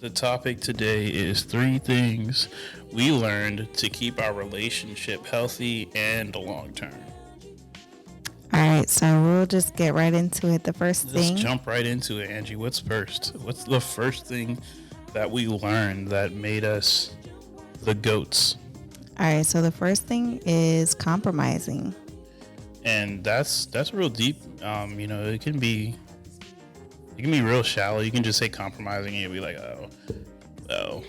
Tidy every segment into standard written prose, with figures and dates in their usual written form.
The topic today is three things we learned to keep our relationship healthy and long term. All right, so we'll just get right into it. The first Let's thing, jump right into it, Angie. What's first? What's the first thing that we learned that made us the goats? all right, so the first thing is compromising. And that's real deep. It can be real shallow. You can just say compromising and you'll be like, oh, well,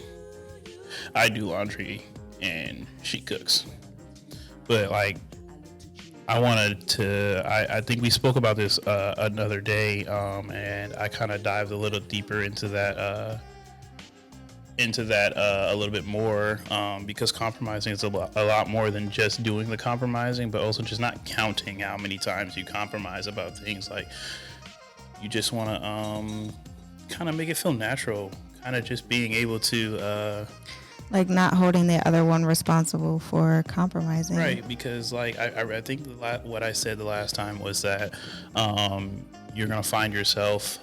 I do laundry and she cooks. But like, I think we spoke about this another day, and I kind of dived a little deeper into that a little bit more, because compromising is a lot more than just doing the compromising, but also just not counting how many times you compromise about things. Like, you just want to kind of make it feel natural, kind of just being able to Like not holding the other one responsible for compromising. right, because like I think what I said the last time was that you're gonna find yourself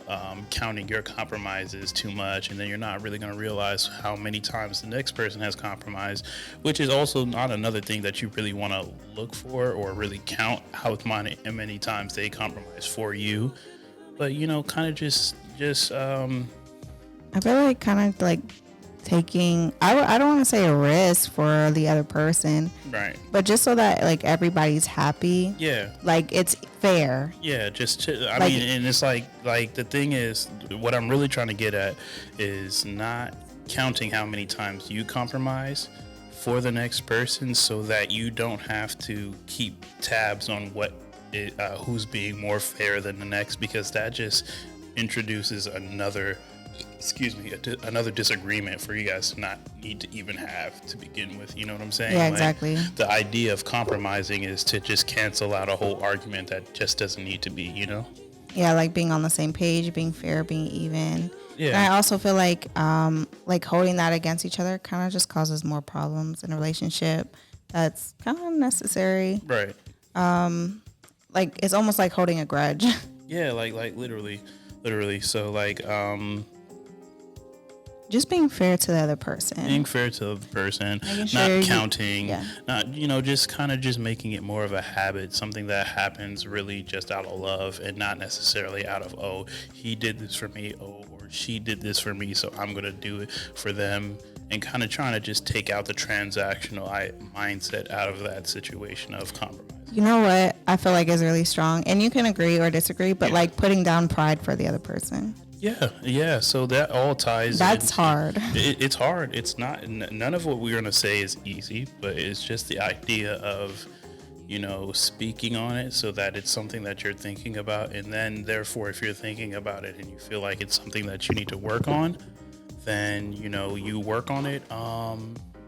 counting your compromises too much, and then you're not really gonna realize how many times the next person has compromised, which is also not another thing that you really want to look for or really count how many times they compromise for you. But kind of just I feel like kind of like taking, I don't want to say a risk for the other person, right. but just so that like everybody's happy, Yeah. like it's fair. Yeah, I mean, and it's like the thing is, what I'm really trying to get at is not counting how many times you compromise for the next person, so that you don't have to keep tabs on who's being more fair than the next, because that just introduces another disagreement for you guys to not need to even have to begin with. You know what I'm saying? Yeah, Like, exactly. the idea of compromising is to just cancel out a whole argument that just doesn't need to be, Yeah, like being on the same page, being fair, being even. Yeah. And I also feel like holding that against each other kind of just causes more problems in a relationship. That's kind of unnecessary. Right. Like it's almost like holding a grudge. Yeah, like literally. So like Just being fair to the other person. being fair to the person, Making not sure counting, yeah. not just kind of just making it more of a habit, something that happens really just out of love and not necessarily out of, oh, he did this for me, or she did this for me, so I'm gonna do it for them, and kind of trying to just take out the transactional mindset out of that situation of compromise. You know what I feel like is really strong, and you can agree or disagree, but Yeah. like putting down pride for the other person. Yeah. So that all ties. That's hard. It's hard. It's not. None of what we're gonna say is easy, but it's just the idea of, speaking on it so that it's something that you're thinking about, and then therefore, if you're thinking about it and you feel like it's something that you need to work on, then you work on it.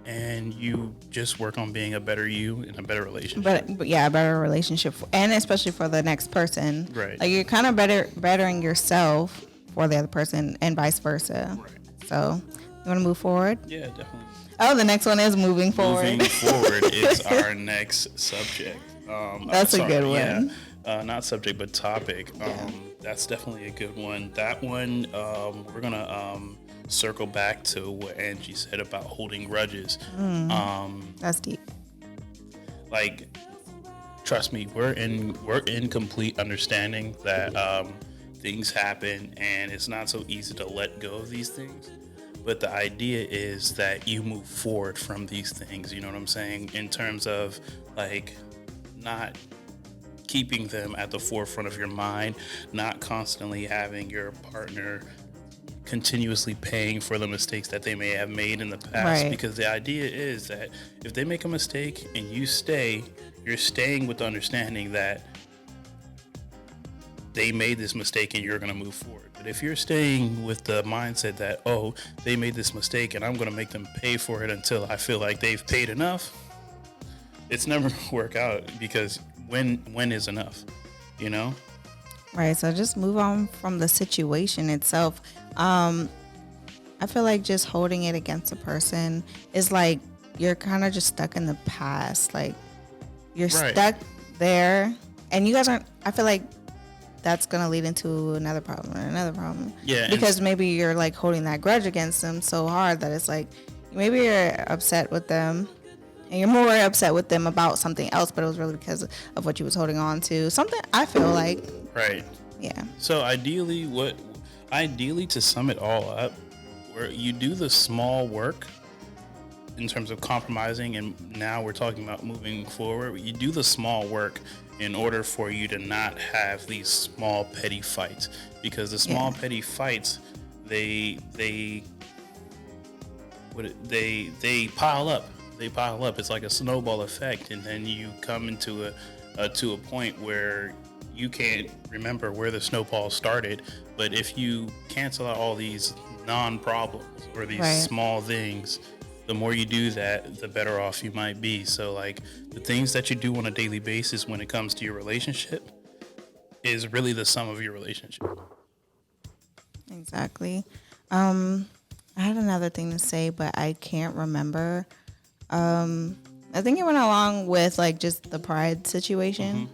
And you just work on being a better you in a better relationship. But yeah, a better relationship, and especially for the next person. Right. Like you're kind of bettering yourself for the other person, and vice versa. Right. So, you want to move forward? Yeah, definitely. Oh, the next one is moving forward. Moving forward is our next subject. That's a good one. Yeah. Not subject, but topic. That's definitely a good one. That one, we're going to circle back to what Angie said about holding grudges. That's deep. Like, trust me, we're in complete understanding that things happen and it's not so easy to let go of these things. But the idea is that you move forward from these things, you know what I'm saying? In terms of like not keeping them at the forefront of your mind, not constantly having your partner continuously paying for the mistakes that they may have made in the past. Right. Because the idea is that if they make a mistake and you're staying with the understanding that they made this mistake and you're going to move forward. But if you're staying with the mindset that, oh, they made this mistake and I'm going to make them pay for it until I feel like they've paid enough, it's never going to work out, because when is enough, Right. So just move on from the situation itself. I feel like just holding it against a person is like you're kind of just stuck in the past. Like you're Right. stuck there, and you guys aren't. I feel like that's gonna lead into another problem and another problem. Yeah, Because maybe you're like holding that grudge against them so hard that it's like maybe you're upset with them and you're more upset with them about something else, but it was really because of what you was holding on to. Something I feel like, right. yeah. So ideally to sum it all up, where you do the small work in terms of compromising, and now we're talking about moving forward. You do the small work in order for you to not have these small petty fights, because the small petty fights they pile up. They pile up. It's like a snowball effect, and then you come into to a point where you can't remember where the snowball started. But if you cancel out all these non-problems or these small things, the more you do that, the better off you might be. So like the things that you do on a daily basis when it comes to your relationship is really the sum of your relationship. Exactly. I had another thing to say, but I can't remember. I think it went along with like just the pride situation.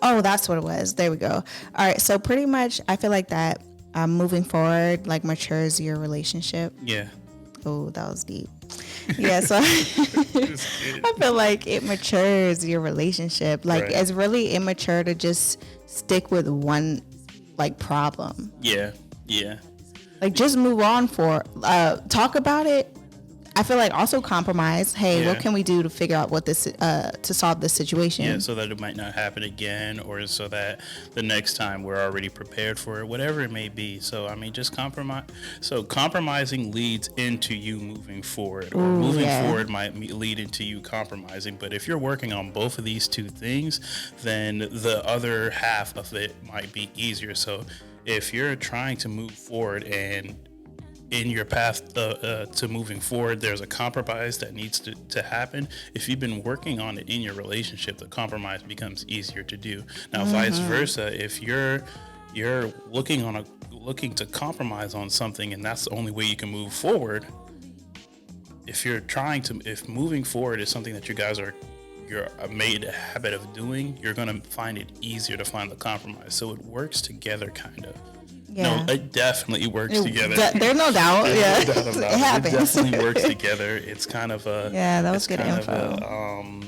Oh, that's what it was. There we go. All right. So pretty much, I feel like that moving forward, like matures your relationship. Yeah. Oh, that was deep. Yeah. So I feel like it matures your relationship. Like it's really immature to just stick with one like problem. Yeah. Yeah. Like just move on talk about it. I feel like also compromise. Hey, what can we do to figure out what this to solve this situation? Yeah, so that it might not happen again, or so that the next time we're already prepared for it, whatever it may be. So I mean, just compromise. So compromising leads into you moving forward, or moving forward might lead into you compromising. But if you're working on both of these two things, then the other half of it might be easier. So if you're trying to move forward and in your path to moving forward, there's a compromise that needs to happen. If you've been working on it in your relationship, the compromise becomes easier to do. Now, vice versa, if you're looking to compromise on something and that's the only way you can move forward, if moving forward is something that you're made a habit of doing, you're going to find it easier to find the compromise. So it works together, kind of. Yeah. No, it definitely works together. There's no doubt. There's no doubt about It happens. It definitely works together. It's kind of a that was good kind info. of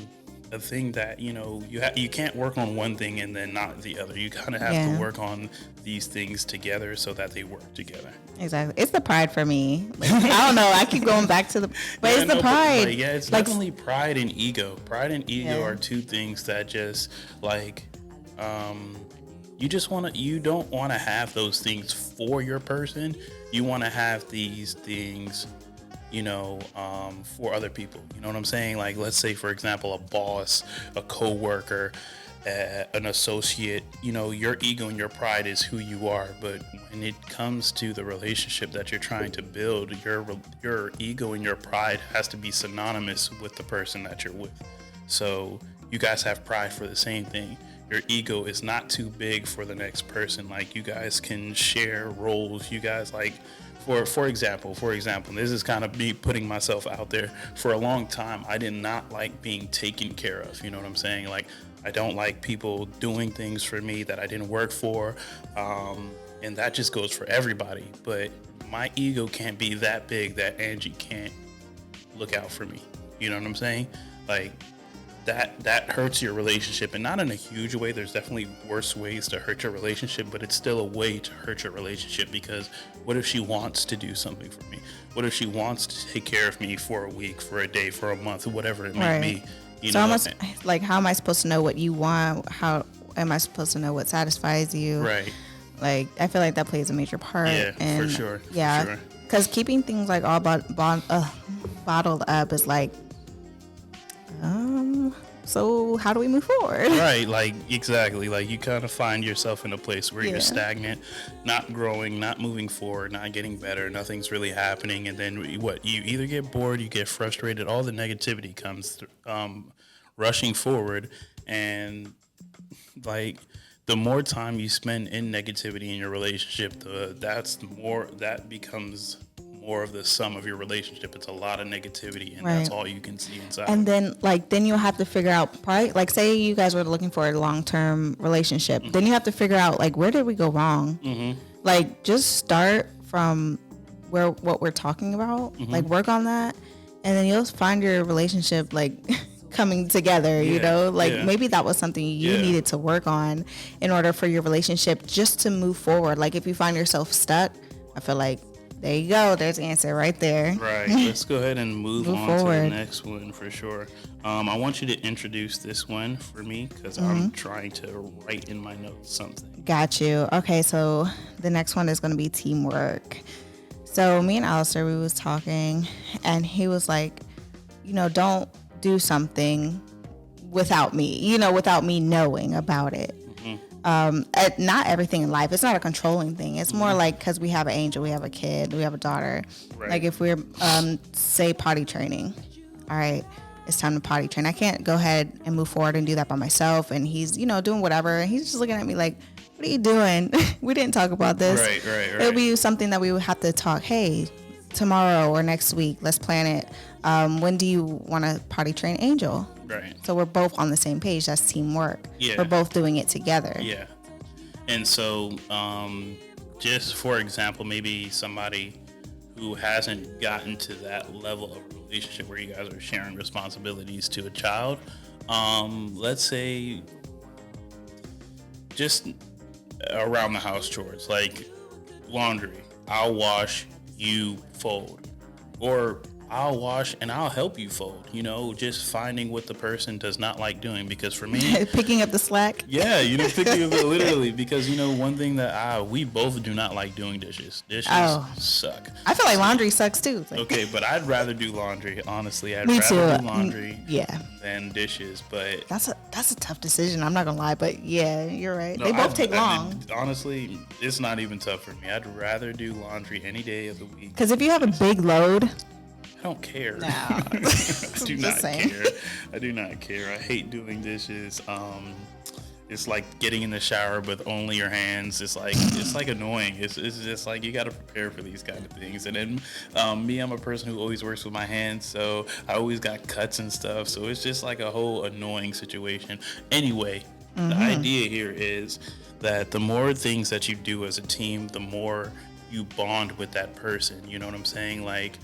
a thing that you can't work on one thing and then not the other. You kind of have to work on these things together so that they work together. Exactly. It's the pride for me. Like, I don't know. I keep going back to the, but it's the pride. But, it's like, definitely pride and ego. Pride and ego are two things that just like. You don't want to have those things for your person. You want to have these things, for other people. You know what I'm saying? Like, let's say, for example, a boss, a coworker, an associate. Your ego and your pride is who you are. But when it comes to the relationship that you're trying to build, your ego and your pride has to be synonymous with the person that you're with. So you guys have pride for the same thing. Your ego is not too big for the next person. Like, you guys can share roles. You guys, like, for example, this is kind of me putting myself out there. For a long time, I did not like being taken care of. You know what I'm saying? Like, I don't like people doing things for me that I didn't work for. And that just goes for everybody. But my ego can't be that big that Angie can't look out for me. You know what I'm saying? Like, that hurts your relationship, and not in a huge way. There's definitely worse ways to hurt your relationship, but it's still a way to hurt your relationship, because what if she wants to do something for me? What if she wants to take care of me for a week, for a day, for a month, whatever it may be? How am I supposed to know what you want? How am I supposed to know what satisfies you? Right. Like, I feel like that plays a major part. Yeah, and for sure. Yeah, because keeping things like all bottled up is like, so how do we move forward? Right, like, exactly. Like, you kind of find yourself in a place where you're stagnant, not growing, not moving forward, not getting better, nothing's really happening. And then you either get bored, you get frustrated, all the negativity comes rushing forward. And like, the more time you spend in negativity in your relationship, that becomes more of the sum of your relationship. It's a lot of negativity, and Right. that's all you can see inside. And then then you'll have to figure out, probably, like, say you guys were looking for a long-term relationship, then you have to figure out, like, where did we go wrong? Like, just start from what we're talking about, like, work on that, and then you'll find your relationship, like, coming together, you know, like, maybe that was something you needed to work on in order for your relationship just to move forward. Like, if you find yourself stuck, I feel like, there you go, there's the answer right there. Right. Let's go ahead and move on forward. to the next one for sure. I want you to introduce this one for me because I'm trying to write in my notes something. Got you. Okay, so the next one is going to be teamwork. So me and Alistair, we was talking, and he was like, you know, don't do something without me, you know, without me knowing about it. Not everything in life, it's not a controlling thing. It's more like, because we have an angel, we have a kid, we have a daughter. Right. Like, if we're say potty training, all right, it's time to potty train, I can't go ahead and move forward and do that by myself, and he's, you know, doing whatever, and he's just looking at me like, what are you doing? We didn't talk about this. Right. It'll be something that we would have to talk, hey, tomorrow or next week, let's plan it. When do you want to potty train Angel? Right. So we're both on the same page. That's teamwork. Yeah. We're both doing it together. Yeah. And so, just for example, maybe somebody who hasn't gotten to that level of relationship where you guys are sharing responsibilities to a child, let's say just around the house chores, like laundry. I'll wash, you fold. Or I'll wash and I'll help you fold, you know, just finding what the person does not like doing. Because for me, Picking up the slack. yeah, you know, picking up literally, because, you know, one thing that we both do not like doing dishes. Dishes suck. I feel like laundry sucks too. Like, Okay, but I'd rather do laundry, honestly. I'd me rather too. do laundry Yeah. than dishes. But That's a tough decision. I'm not gonna lie, but yeah, you're right. no, They both take long. Honestly, it's not even tough for me. I'd rather do laundry any day of the week. Because if you have a big load, I don't care. No. I do Just not saying. care. I do not care. I hate doing dishes. It's like getting in the shower with only your hands. It's like annoying. It's just like you got to prepare for these kind of things. And then me, I'm a person who always works with my hands, so I always got cuts and stuff. So it's just like a whole annoying situation. Anyway, the idea here is that the more things that you do as a team, the more you bond with that person. You know what I'm saying? Like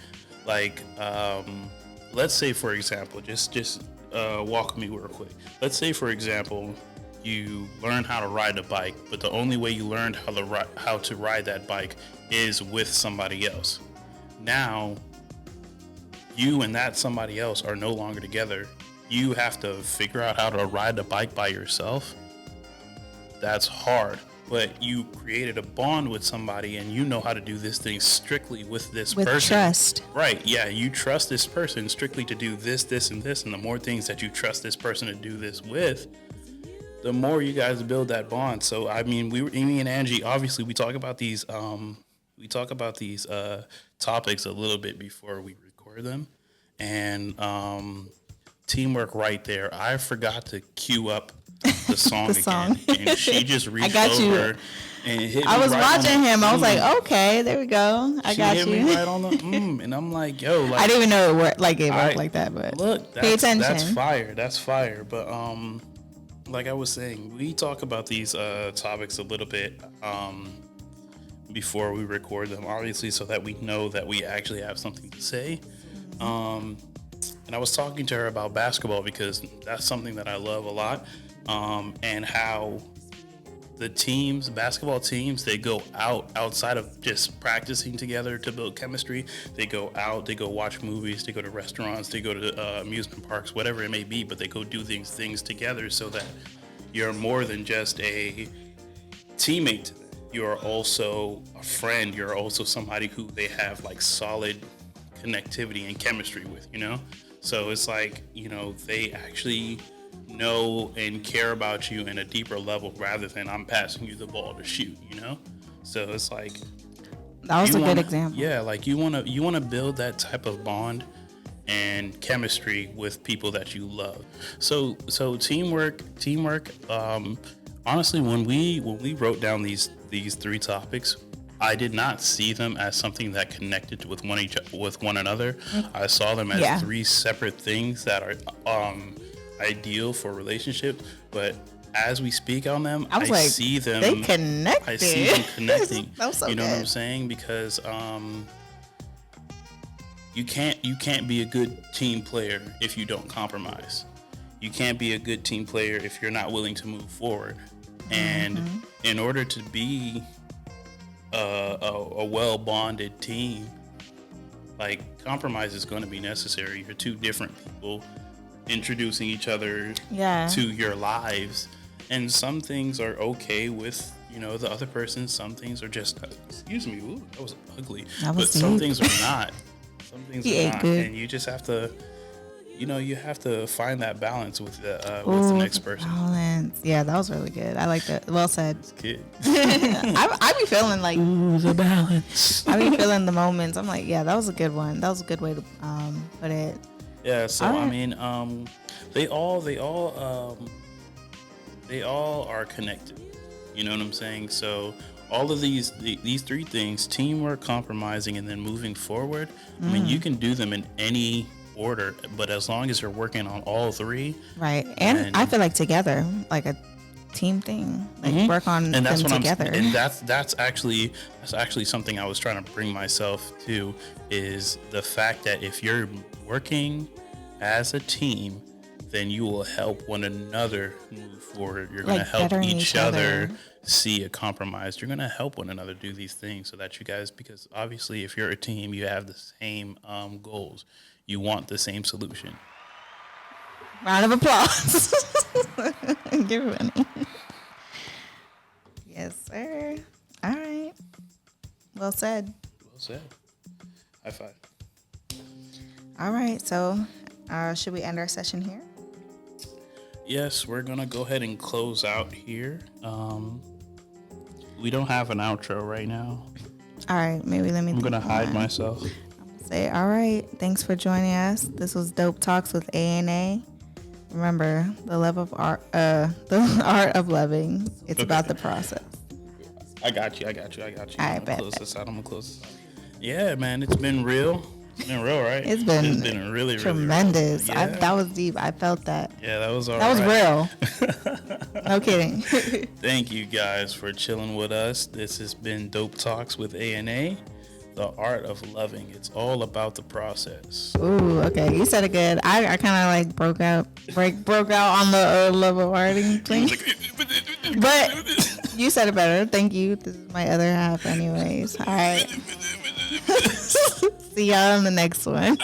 let's say, for example, just walk me real quick. Let's say, for example, you learn how to ride a bike, but the only way you learned how to ride that bike is with somebody else. Now, you and that somebody else are no longer together. You have to figure out how to ride the bike by yourself. That's hard. But you created a bond with somebody, and you know how to do this thing strictly with this with person. trust. Right, yeah, you trust this person strictly to do this, this, and this, and the more things that you trust this person to do this with, the more you guys build that bond. So, I mean, me and Angie, obviously, we talk about these topics a little bit before we record them, and teamwork right there. I forgot to cue up the song song. again, and she just reached got you. over and hit me I was right on watching the him. I was like, mm. okay, there we go. I She got hit you. me right on the and I'm like, yo, like, I didn't even know it worked like it I- worked like that, but look, pay attention. That's fire. That's fire. But like I was saying, we talk about these topics a little bit before we record them, obviously, so that we know that we actually have something to say. And I was talking to her about basketball because that's something that I love a lot, and how the basketball teams, they go outside of just practicing together to build chemistry. They go out, they go watch movies, they go to restaurants, they go to amusement parks, whatever it may be, but they go do things together so that you're more than just a teammate to them. You're also a friend. You're also somebody who they have like solid connectivity and chemistry with, you know? So it's like, you know, they actually know and care about you in a deeper level rather than I'm passing you the ball to shoot, you know? So it's like, that was a good wanna- example. Yeah, like you want to build that type of bond and chemistry with people that you love. So teamwork. Honestly, when we wrote down these three topics, I did not see them as something that connected with one another. I saw them as Yeah. three separate things that are ideal for a relationship. But as we speak on them, I was like, see them. they connected. I see them connecting. That was so you know what I'm good. saying? Because you can't be a good team player if you don't compromise. You can't be a good team player if you're not willing to move forward. And in order to be a well bonded team, like, compromise is going to be necessary. You're two different people introducing each other Yeah. to your lives, and some things are okay with the other person. Some things are just excuse me, ooh, that was ugly. That was but some deep. things are not. Some things He are ate not, good. and you just have to. You have to find that balance with the Ooh, next person. balance. Yeah, that was really good. I like that. Well said. Kid. I be feeling like Ooh, the balance. I be feeling the moments. I'm like, yeah, that was a good one. That was a good way to put it. Yeah, so All I right. mean, they all are connected. You know what I'm saying? So all of these three things: teamwork, compromising, and then moving forward. I mean, you can do them in any order, but as long as you're working on all three, Right. And And- I feel like together, like a team thing. Like work on and that's them what together. and that's actually something I was trying to bring myself to, is the fact that if you're working as a team, then you will help one another move forward. You're going to Like help bettering each each other other. see a compromise. You're going to help one another do these things so that you guys, because obviously if you're a team, you have the same goals. You want the same solution. Round of applause. Give it money. Yes, sir. All right. Well said. Well said. High five. All right. So, should we end our session here? Yes, we're gonna go ahead and close out here. We don't have an outro right now. All right. Maybe let me. I'm gonna think of hide one. myself. Say, all right. Thanks for joining us. This was Dope Talks with A&A. Remember, the love of art, the art of loving. It's about the process. I got you. All right, I'm bet, gonna close this out. Yeah, man, it's been real. It's been real, right? It's been really, really Tremendous. real. Yeah. That was deep. I felt that. Yeah, that was all That was right. real. No kidding. Thank you guys for chilling with us. This has been Dope Talks with A&A, the art of loving. It's all about the process. Ooh, okay. You said it good. I kind of like broke out on the love of arting thing. But you said it better. Thank you. This is my other half, anyways. All right. See y'all in the next one.